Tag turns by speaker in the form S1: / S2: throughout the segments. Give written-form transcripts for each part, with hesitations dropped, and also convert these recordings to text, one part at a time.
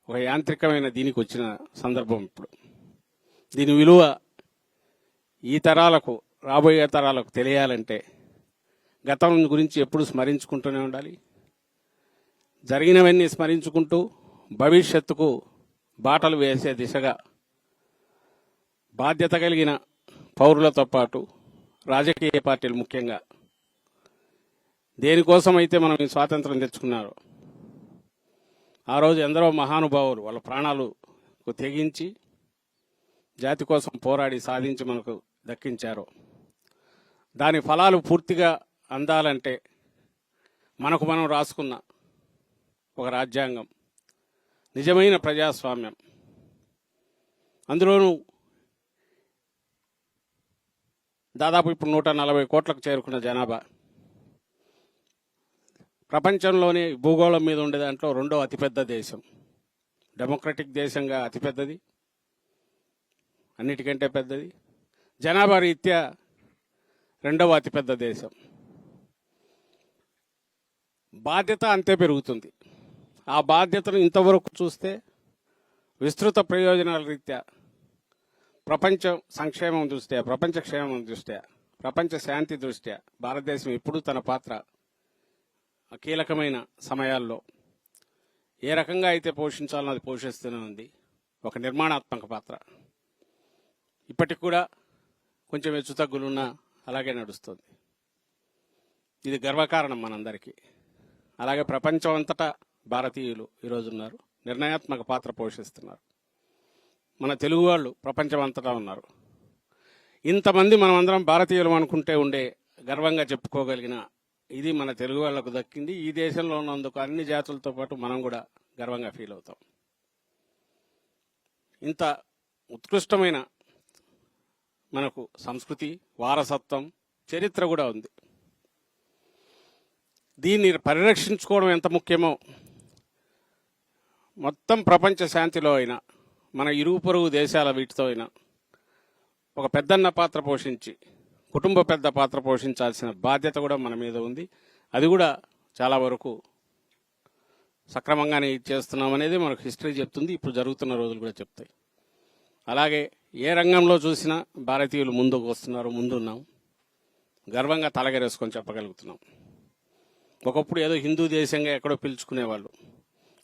S1: ఒక యాంత్రికమైన దీనికి వచ్చిన సందర్భం. ఇప్పుడు దీని విలువ ఈ తరాలకు, రాబోయే తరాలకు తెలియాలంటే గతం గురించి ఎప్పుడు స్మరించుకుంటూనే ఉండాలి. జరిగినవన్నీ స్మరించుకుంటూ భవిష్యత్తుకు బాటలు వేసే దిశగా బాధ్యత కలిగిన పౌరులతో పాటు రాజకీయ పార్టీలు ముఖ్యంగా దేనికోసమైతే మనం ఈ స్వాతంత్రం తెచ్చుకున్నారో ఆ రోజు ఎందరో మహానుభావులు వాళ్ళ ప్రాణాలు తెగించి జాతి కోసం పోరాడి సాధించి మనకు దక్కించారో దాని ఫలాలు పూర్తిగా అందాలంటే మనకు మనం రాసుకున్న ఒక రాజ్యాంగం, నిజమైన ప్రజాస్వామ్యం, అందులోనూ దాదాపు ఇప్పుడు 140 కోట్లకు చేరుకున్న జనాభా, ప్రపంచంలోనే భూగోళం మీద ఉండే దాంట్లో రెండో అతిపెద్ద దేశం, డెమోక్రటిక్ దేశంగా అతిపెద్దది, అన్నిటికంటే పెద్దది, జనాభా రీత్యా రెండవ అతిపెద్ద దేశం. బాధ్యత అంతే పెరుగుతుంది. ఆ బాధ్యతను ఇంతవరకు చూస్తే విస్తృత ప్రయోజనాల రీత్యా, ప్రపంచ సంక్షేమం దృష్ట్యా, ప్రపంచ క్షేమం దృష్ట్యా, ప్రపంచ శాంతి దృష్ట్యా భారతదేశం ఎప్పుడూ తన పాత్ర కీలకమైన సమయాల్లో ఏ రకంగా అయితే పోషించాలో అది పోషిస్తూనే ఉంది. ఒక నిర్మాణాత్మక పాత్ర. ఇప్పటికి కూడా కొంచెం హెచ్చుతగ్గులున్నా అలాగే నడుస్తుంది. ఇది గర్వకారణం మనందరికీ. అలాగే ప్రపంచం అంతటా భారతీయులు ఈరోజు ఉన్నారు, నిర్ణయాత్మక పాత్ర పోషిస్తున్నారు. మన తెలుగు వాళ్ళు ప్రపంచం అంతటా ఉన్నారు. ఇంతమంది మనం అందరం భారతీయులు అనుకుంటే ఉండే గర్వంగా చెప్పుకోగలిగిన ఇది మన తెలుగు వాళ్లకు దక్కింది. ఈ దేశంలో ఉన్నందుకు అన్ని జాతులతో పాటు మనం కూడా గర్వంగా ఫీల్ అవుతాం. ఇంత ఉత్కృష్టమైన మనకు సంస్కృతి, వారసత్వం, చరిత్ర కూడా ఉంది. దీన్ని పరిరక్షించుకోవడం ఎంత ముఖ్యమో మొత్తం ప్రపంచ శాంతిలో అయినా, మన ఇరుగు పొరుగు దేశాల వీటితో అయినా ఒక పెద్దన్న పాత్ర పోషించి, కుటుంబ పెద్ద పాత్ర పోషించాల్సిన బాధ్యత కూడా మన మీద ఉంది. అది కూడా చాలా వరకు సక్రమంగానే చేస్తున్నాం అనేది మనకు హిస్టరీ చెప్తుంది, ఇప్పుడు జరుగుతున్న రోజులు కూడా చెప్తాయి. అలాగే ఏ రంగంలో చూసినా భారతీయులు ముందుకు వస్తున్నారు, ముందున్నాం, గర్వంగా తలగరేసుకొని చెప్పగలుగుతున్నాం. ఒకప్పుడు ఏదో హిందూ దేశంగా ఎక్కడో పిలుచుకునేవాళ్ళు,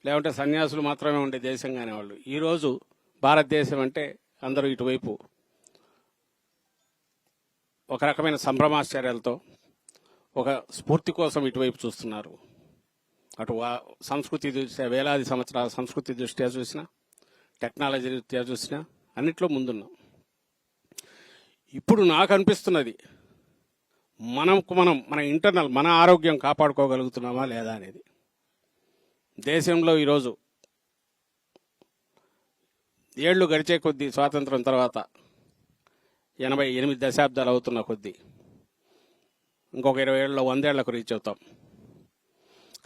S1: లేకుంటే సన్యాసులు మాత్రమే ఉండే దేశంగా అనేవాళ్ళు. ఈరోజు భారతదేశం అంటే అందరూ ఇటువైపు ఒక రకమైన సంభ్రమాశ్చర్యాలతో, ఒక స్ఫూర్తి కోసం ఇటువైపు చూస్తున్నారు. అటు సంస్కృతి దృష్ట్యా, వేలాది సంవత్సరాల సంస్కృతి దృష్ట్యా చూసినా, టెక్నాలజీ దృష్ట్యా చూసినా అన్నిట్లో ముందున్నాం. ఇప్పుడు నాకు అనిపిస్తున్నది మన ఇంటర్నల్, మన ఆరోగ్యం కాపాడుకోగలుగుతున్నామా లేదా అనేది. దేశంలో ఈరోజు ఏళ్లు గడిచే కొద్దీ, స్వాతంత్రం తర్వాత 88 దశాబ్దాలు అవుతున్న కొద్దీ ఇంకొక 20 ఏళ్ళలో 100 ఏళ్లకు రీచ్ అవుతాం.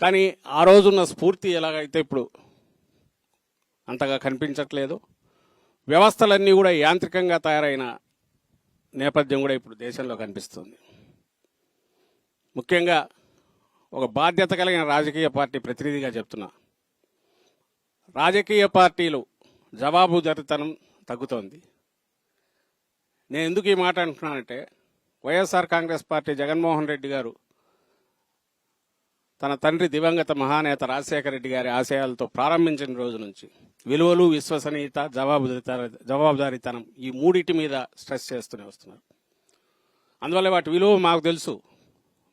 S1: కానీ ఆ రోజున్న స్ఫూర్తి ఎలాగైతే ఇప్పుడు అంతగా కనిపించట్లేదు. వ్యవస్థలన్నీ కూడా యాంత్రికంగా తయారైన నేపథ్యం కూడా ఇప్పుడు దేశంలో కనిపిస్తుంది. ముఖ్యంగా ఒక బాధ్యత కలిగిన రాజకీయ పార్టీ ప్రతినిధిగా చెప్తున్నా, రాజకీయ పార్టీలు జవాబుదారీతనం తగ్గుతోంది. నేను ఎందుకు ఈ మాట అంటున్నానంటే, వైఎస్ఆర్ కాంగ్రెస్ పార్టీ జగన్మోహన్ రెడ్డి గారు తన తండ్రి దివంగత మహానేత రాజశేఖర రెడ్డి గారి ఆశయాలతో ప్రారంభించిన రోజు నుంచి విలువలు, విశ్వసనీయత, జవాబుదారీతనం ఈ మూడిటి మీద స్ట్రెస్ చేస్తూనే వస్తున్నారు. అందువల్ల వాటి విలువ మాకు తెలుసు,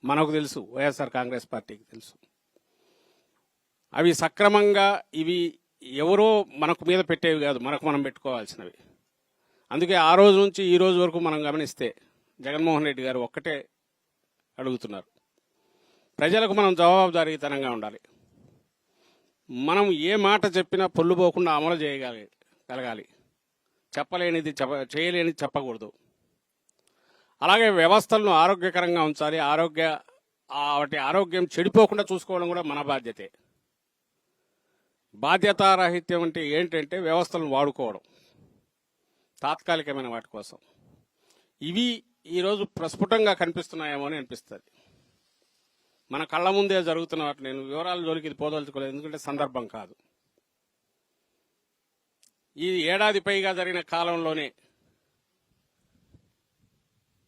S1: మనకు తెలుసు, వైఎస్ఆర్ కాంగ్రెస్ పార్టీకి తెలుసు. అవి సక్రమంగా, ఇవి ఎవరో మనకు మీద పెట్టేవి కాదు, మనకు మనం పెట్టుకోవాల్సినవి. అందుకే ఆ రోజు నుంచి ఈ రోజు వరకు మనం గమనిస్తే జగన్మోహన్ రెడ్డి గారు ఒక్కటే అడుగుతున్నారు, ప్రజలకు మనం జవాబుదారీతనంగా ఉండాలి. మనం ఏ మాట చెప్పినా పొల్లుపోకుండా అమలు చేయగలగాలి. చెప్పలేనిది చేయలేనిది చెప్పకూడదు. అలాగే వ్యవస్థలను ఆరోగ్యకరంగా ఉంచాలి. వాటి ఆరోగ్యం చెడిపోకుండా చూసుకోవడం కూడా మన బాధ్యతే. బాధ్యతారాహిత్యం అంటే ఏంటంటే వ్యవస్థలను వాడుకోవడం తాత్కాలికమైన వాటి కోసం. ఇవి ఈరోజు ప్రస్ఫుటంగా కనిపిస్తున్నాయేమో అని అనిపిస్తుంది. మన కళ్ళ ముందే జరుగుతున్న వాటి నేను వివరాల జోలికి ఇది పోదలుచుకోలేదు, ఎందుకంటే సందర్భం కాదు. ఈ ఏడాది పైగా జరిగిన కాలంలోనే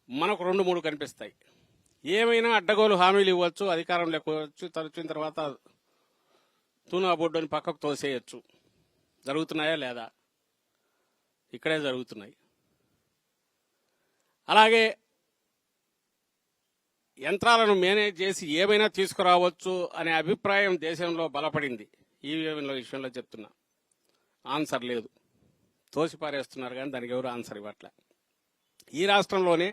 S1: మనకు 2-3 కనిపిస్తాయి. ఏమైనా అడ్డగోలు హామీలు ఇవ్వచ్చు, అధికారంలోకి వచ్చు, తరచిన తర్వాత తూనా బొడ్డుని పక్కకు తోసేయచ్చు. జరుగుతున్నాయా లేదా? ఇక్కడే జరుగుతున్నాయి. అలాగే యంత్రాలను మేనేజ్ చేసి ఏమైనా తీసుకురావచ్చు అనే అభిప్రాయం దేశంలో బలపడింది. ఈవీఎంల విషయంలో చెప్తున్నా, ఆన్సర్ లేదు, తోసిపారేస్తున్నారు కానీ దానికి ఎవరు ఆన్సర్ ఇవ్వట్లే. ఈ రాష్ట్రంలోనే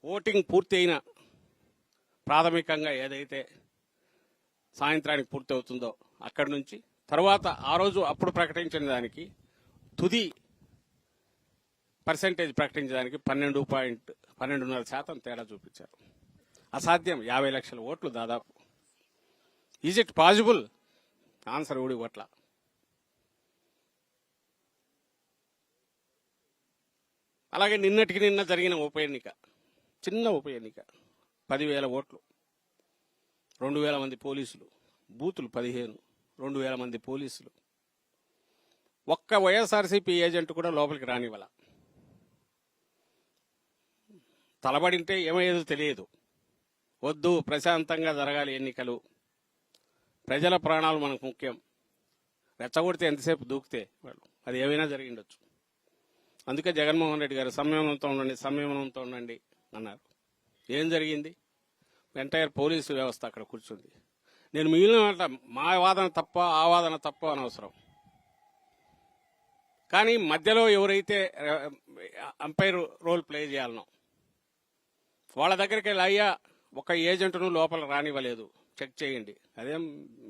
S1: ఓటింగ్ పూర్తి అయిన ప్రాథమికంగా ఏదైతే సాయంత్రానికి పూర్తి అవుతుందో అక్కడి నుంచి తర్వాత ఆ రోజు అప్పుడు ప్రకటించిన దానికి తుది పర్సెంటేజ్ ప్రకటించడానికి 12.12.5% తేడా చూపించారు. అసాధ్యం. 50 లక్షల ఓట్లు దాదాపు. Is it possible? ఆన్సర్ ఊడి ఓట్ల. అలాగే నిన్నటికి నిన్న జరిగిన ఉప ఎన్నిక, చిన్న ఉప ఎన్నిక, 10,000 ఓట్లు, 2,000 మంది పోలీసులు, బూతులు 15, 2,000 మంది పోలీసులు, ఒక్క వైఎస్ఆర్సీపీ ఏజెంట్ కూడా లోపలికి రానివ్వాల. తలబడింటే ఏమయ్యేదో తెలియదు. వద్దు, ప్రశాంతంగా జరగాలి ఎన్నికలు, ప్రజల ప్రాణాలు మనకు ముఖ్యం. రెచ్చగొడితే ఎంతసేపు దూకితే వాళ్ళు అది ఏమైనా జరిగిండొచ్చు. అందుకే జగన్మోహన్ రెడ్డి గారు సంయమనంతో ఉండండి అన్నారు. ఏం జరిగింది? ఎంటైర్ పోలీసు వ్యవస్థ అక్కడ కూర్చుంది. నేను మిగిలిన మా వాదన తప్ప, ఆ వాదన తప్ప అనవసరం. కానీ మధ్యలో ఎవరైతే అంపైర్ రోల్ ప్లే చేయాలనో వాళ్ళ దగ్గరికి వెళ్ళి, అయ్యా ఒక ఏజెంట్ను లోపల రానివ్వలేదు, చెక్ చేయండి. అదేం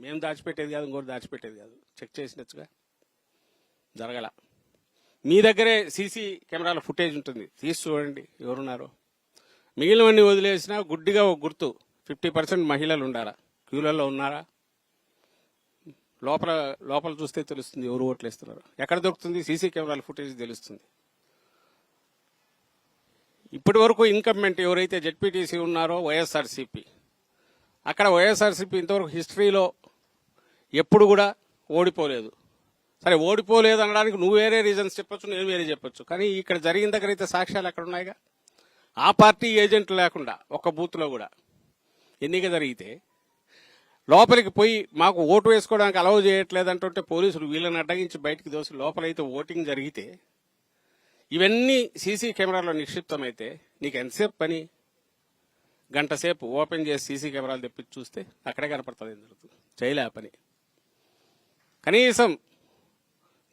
S1: మేము దాచిపెట్టేది కాదు, ఇంకోటి దాచిపెట్టేది కాదు. చెక్ చేసినట్టుగా జరగల. మీ దగ్గరే సీసీ కెమెరాల ఫుటేజ్ ఉంటుంది, తీసి చూడండి ఎవరున్నారో. మిగిలినవన్నీ వదిలేసినా గుడ్డిగా ఒక గుర్తు, 50% మహిళలు ఉండాలా, క్యూలలో ఉన్నారా? లోపల చూస్తే తెలుస్తుంది ఎవరు ఓట్లు వేస్తున్నారు. ఎక్కడ దొరుకుతుంది? సీసీ కెమెరాల ఫుటేజ్ తెలుస్తుంది. ఇప్పటి వరకు ఇన్కంబెంట్ ఎవరైతే జెడ్పీటీసీ ఉన్నారో వైఎస్ఆర్సీపీ, అక్కడ వైఎస్ఆర్సీపీ ఇంతవరకు హిస్టరీలో ఎప్పుడు కూడా ఓడిపోలేదు. సరే, ఓడిపోలేదు అనడానికి నువ్వు వేరే రీజన్స్ చెప్పొచ్చు, నేను వేరే చెప్పొచ్చు. కానీ ఇక్కడ జరిగిన దగ్గర అయితే సాక్ష్యాలు అక్కడ ఉన్నాయిగా. ఆ పార్టీ ఏజెంట్లు లేకుండా ఒక్క బూత్లో కూడా ఎన్నిక జరిగితే లోపలికి పోయి మాకు ఓటు వేసుకోవడానికి అలౌ చేయట్లేదంటుంటే పోలీసులు వీళ్ళని అడ్డగించి బయటికి దోసి లోపలైతే ఓటింగ్ జరిగితే ఇవన్నీ సీసీ కెమెరాలో నిక్షిప్తమైతే నీకు ఎంతసేపు పని? గంట సేపు ఓపెన్ చేసి సీసీ కెమెరాలు తెప్పించి చూస్తే అక్కడే కనపడుతుంది ఏం జరుగుతుంది. చేయలే పని. కనీసం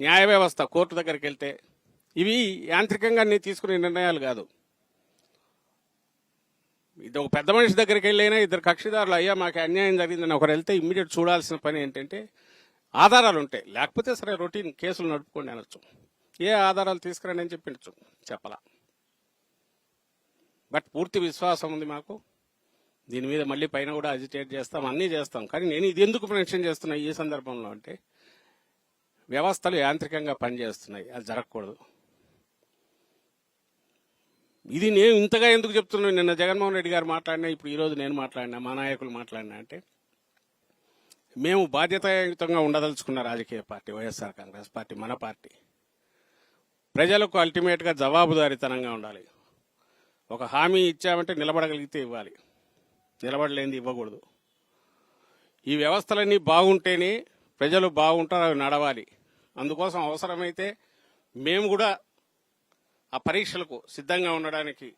S1: న్యాయ వ్యవస్థ కోర్టు దగ్గరికి వెళ్తే ఇవి యాంత్రికంగా నేను తీసుకునే నిర్ణయాలు కాదు. ఇది ఒక పెద్ద మనిషి దగ్గరికి వెళ్ళైనా ఇద్దరు కక్షిదారులు, అయ్యా మాకు అన్యాయం జరిగిందని ఒకరు వెళ్తే ఇమ్మీడియట్ చూడాల్సిన పని ఏంటంటే ఆధారాలు ఉంటాయి. లేకపోతే సరే రొటీన్ కేసులు నడుపుకోండి అనొచ్చు. ఏ ఆధారాలు తీసుకురండి అని చెప్పిండొచ్చు, చెప్పలా. బట్ పూర్తి విశ్వాసం ఉంది మాకు. దీని మీద మళ్ళీ పైన కూడా అజిటేట్ చేస్తాం, అన్నీ చేస్తాం. కానీ నేను ఇది ఎందుకు మెన్షన్ చేస్తున్నా ఈ సందర్భంలో అంటే వ్యవస్థలు యాంత్రికంగా పనిచేస్తున్నాయి, అది జరగకూడదు. ఇది నేను ఇంతగా ఎందుకు చెప్తున్నాను? నిన్న జగన్మోహన్ రెడ్డి గారు మాట్లాడినా, ఇప్పుడు ఈరోజు నేను మాట్లాడినా, మా నాయకులు మాట్లాడినా అంటే మేము బాధ్యతాయుతంగా ఉండదలుచుకున్న రాజకీయ పార్టీ వైఎస్ఆర్ కాంగ్రెస్ పార్టీ, మన పార్టీ. ప్రజలకు అల్టిమేట్గా జవాబుదారీతనంగా ఉండాలి. ఒక హామీ ఇచ్చామంటే నిలబడగలిగితే ఇవ్వాలి, నిలబడలేనిది ఇవ్వకూడదు. ఈ వ్యవస్థలన్నీ బాగుంటేనే ప్రజలు బాగుంటారు, అవి నడవాలి. అందుకోసం అవసరమైతే మేము కూడా ఆ పరీక్షలకు సిద్ధంగా ఉండడానికి